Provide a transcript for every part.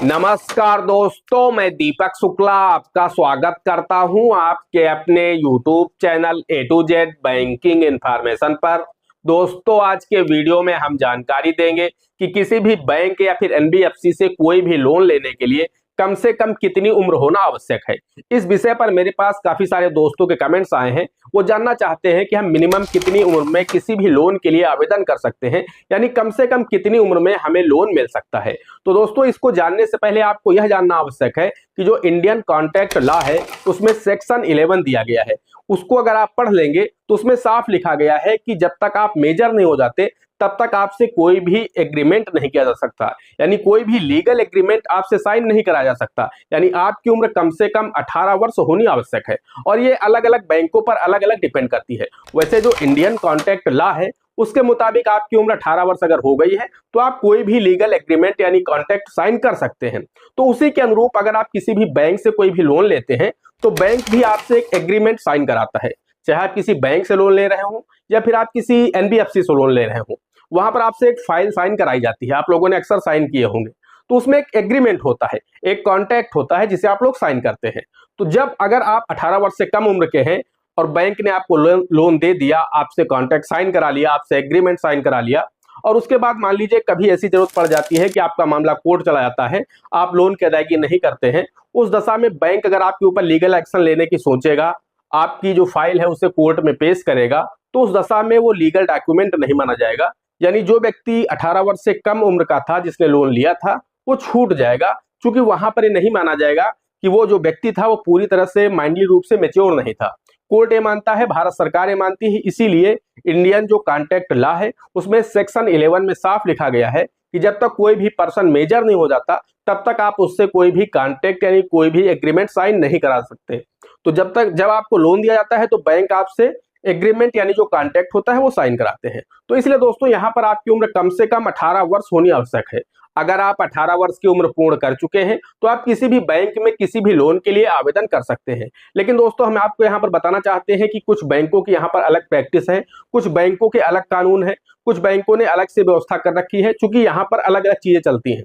नमस्कार दोस्तों, मैं दीपक शुक्ला आपका स्वागत करता हूं आपके अपने YouTube channel A to Z banking information पर। दोस्तों, आज के वीडियो में हम जानकारी देंगे कि किसी भी बैंक या फिर NBFC से कोई भी लोन लेने के लिए कम से कम कितनी उम्र होना आवश्यक है। इस विषय पर मेरे पास काफी सारे दोस्तों के कमेंट्स आए हैं। वो जानना चाहते हैं कि हम मिनिमम कितनी उम्र में किसी भी लोन के लिए आवेदन कर सकते हैं, यानी कम से कम कितनी उम्र में हमें लोन मिल सकता है। तो दोस्तों, इसको जानने से पहले आपको यह जानना आवश्यक है कि जो इंडियन कॉन्ट्रैक्ट लॉ है उसमें सेक्शन 11 दिया गया है। उसको अगर आप पढ़ लेंगे तो उसमें साफ लिखा गया है कि जब तक आप मेजर नहीं हो जाते तब तक आपसे कोई भी एग्रीमेंट नहीं किया जा सकता, यानी कोई भी लीगल एग्रीमेंट आपसे साइन नहीं कराया जा सकता। यानी आपकी उम्र कम से कम 18 वर्ष होनी आवश्यक है और ये अलग अलग बैंकों पर अलग अलग डिपेंड करती है। वैसे जो इंडियन कॉन्ट्रैक्ट लॉ है उसके मुताबिक आपकी उम्र 18 वर्ष अगर हो गई है तो आप कोई भी लीगल एग्रीमेंट यानी कॉन्ट्रैक्ट साइन कर सकते हैं। तो उसी के अनुरूप अगर आप किसी भी बैंक से कोई भी लोन लेते हैं तो बैंक भी आपसे एक एग्रीमेंट साइन कराता है। चाहे आप किसी बैंक से लोन ले रहे हो या फिर आप किसी NBFC से लोन ले रहे हो, वहां पर आपसे एक फाइल साइन कराई जाती है। आप लोगों ने अक्सर साइन किए होंगे। तो उसमें एक एग्रीमेंट होता है, एक कॉन्ट्रैक्ट होता है जिसे आप लोग साइन करते हैं। तो जब अगर आप 18 वर्ष से कम उम्र के हैं और बैंक ने आपको लोन दे दिया, आपसे कॉन्ट्रैक्ट साइन करा लिया, आपसे एग्रीमेंट साइन करा लिया, और उसके बाद मान लीजिए कभी ऐसी जरूरत पड़ जाती है कि आपका मामला कोर्ट चला जाता है, आप लोन की अदायगी नहीं करते हैं, उस दशा में बैंक अगर आपके ऊपर लीगल एक्शन लेने की सोचेगा, आपकी जो फाइल है उसे कोर्ट में पेश करेगा, तो उस दशा में वो लीगल डॉक्यूमेंट नहीं माना जाएगा। यानी जो व्यक्ति 18 वर्ष से कम उम्र का था जिसने लोन लिया था वो छूट जाएगा, क्योंकि वहां पर ये नहीं माना जाएगा कि वो जो व्यक्ति था वो पूरी तरह से माइंडली रूप से मैच्योर नहीं था। कोर्ट ये मानता है, भारत सरकार ये मानती है, इसीलिए इंडियन जो कॉन्ट्रैक्ट लॉ है उसमें सेक्शन 11 में साफ लिखा गया है कि जब तक कोई भी पर्सन मेजर नहीं हो जाता तब तक आप उससे कोई भी कॉन्ट्रैक्ट यानी कोई भी एग्रीमेंट साइन नहीं करा सकते। तो जब आपको लोन दिया जाता है तो बैंक आपसे एग्रीमेंट यानी जो कॉन्ट्रैक्ट होता है वो साइन कराते हैं। तो इसलिए दोस्तों, यहाँ पर आपकी उम्र कम से कम 18 वर्ष होनी आवश्यक है। अगर आप 18 वर्ष की उम्र पूर्ण कर चुके हैं तो आप किसी भी बैंक में किसी भी लोन के लिए आवेदन कर सकते हैं। लेकिन दोस्तों, हम आपको यहाँ पर बताना चाहते हैं कि कुछ बैंकों की यहाँ पर अलग प्रैक्टिस है, कुछ बैंकों के अलग कानून है, कुछ बैंकों ने अलग से व्यवस्था कर रखी है, क्योंकि यहाँ पर अलग अलग चीजें चलती हैं।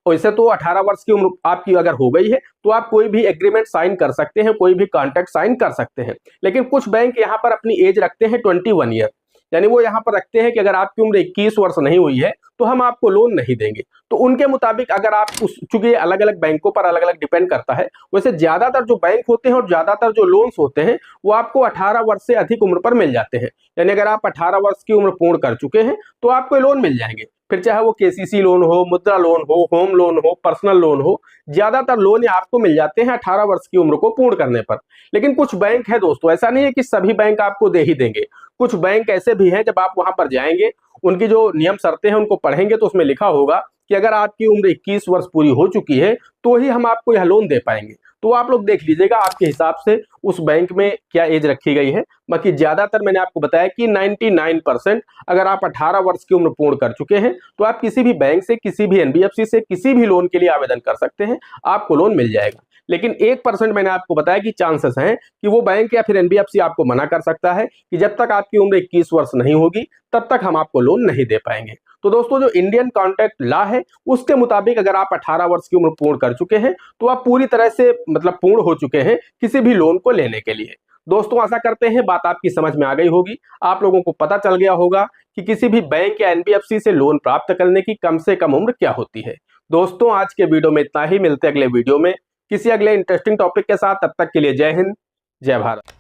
वैसे तो 18 वर्ष की उम्र आपकी अगर हो गई है तो आप कोई भी एग्रीमेंट साइन कर सकते हैं, कोई भी कॉन्ट्रैक्ट साइन कर सकते हैं। लेकिन कुछ बैंक यहाँ पर अपनी एज रखते हैं 21 ईयर, यानी वो यहाँ पर रखते हैं कि अगर आपकी उम्र 21 वर्ष नहीं हुई है तो हम आपको लोन नहीं देंगे। तो उनके मुताबिक अगर आप चूंकि अलग अलग बैंकों पर अलग अलग डिपेंड करता है, वैसे ज्यादातर जो बैंक होते हैं और ज्यादातर जो लोन्स होते हैं वो आपको 18 वर्ष से अधिक उम्र पर मिल जाते हैं। यानी अगर आप 18 वर्ष की उम्र पूर्ण कर चुके हैं तो आपको लोन मिल जाएंगे। फिर चाहे वो KCC लोन हो, मुद्रा लोन हो, होम लोन हो, पर्सनल लोन हो, ज्यादातर लोन आपको मिल जाते हैं 18 वर्ष की उम्र को पूर्ण करने पर। लेकिन कुछ बैंक है दोस्तों, ऐसा नहीं है कि सभी बैंक आपको दे ही देंगे। कुछ बैंक ऐसे भी हैं, जब आप वहां पर जाएंगे उनकी जो नियम शर्तें हैं उनको पढ़ेंगे तो उसमें लिखा होगा कि अगर आपकी उम्र 21 वर्ष पूरी हो चुकी है तो ही हम आपको यह लोन दे पाएंगे। तो आप लोग देख लीजिएगा आपके हिसाब से उस बैंक में क्या एज रखी गई है। बाकी ज्यादातर मैंने आपको बताया कि 99% अगर आप 18 वर्ष की उम्र पूर्ण कर चुके हैं तो आप किसी भी बैंक से, किसी भी NBFC से किसी भी लोन के लिए आवेदन कर सकते हैं, आपको लोन मिल जाएगा। लेकिन 1% मैंने आपको बताया कि चांसेस हैं कि वो बैंक या फिर NBFC आपको मना कर सकता है कि जब तक आपकी उम्र 21 वर्ष नहीं होगी तब तक हम आपको लोन नहीं दे पाएंगे। तो दोस्तों, जो इंडियन कॉन्ट्रैक्ट लॉ है उसके मुताबिक अगर आप 18 वर्ष की उम्र पूर्ण कर चुके हैं तो आप पूरी तरह से पूर्ण हो चुके हैं किसी भी लोन को लेने के लिए। दोस्तों, आशा करते हैं बात आपकी समझ में आ गई होगी, आप लोगों को पता चल गया होगा कि किसी भी बैंक या NBFC से लोन प्राप्त करने की कम से कम उम्र क्या होती है। दोस्तों, आज के वीडियो में इतना ही। मिलते हैं अगले वीडियो में किसी अगले इंटरेस्टिंग टॉपिक के साथ। तब तक के लिए जय हिंद, जय भारत।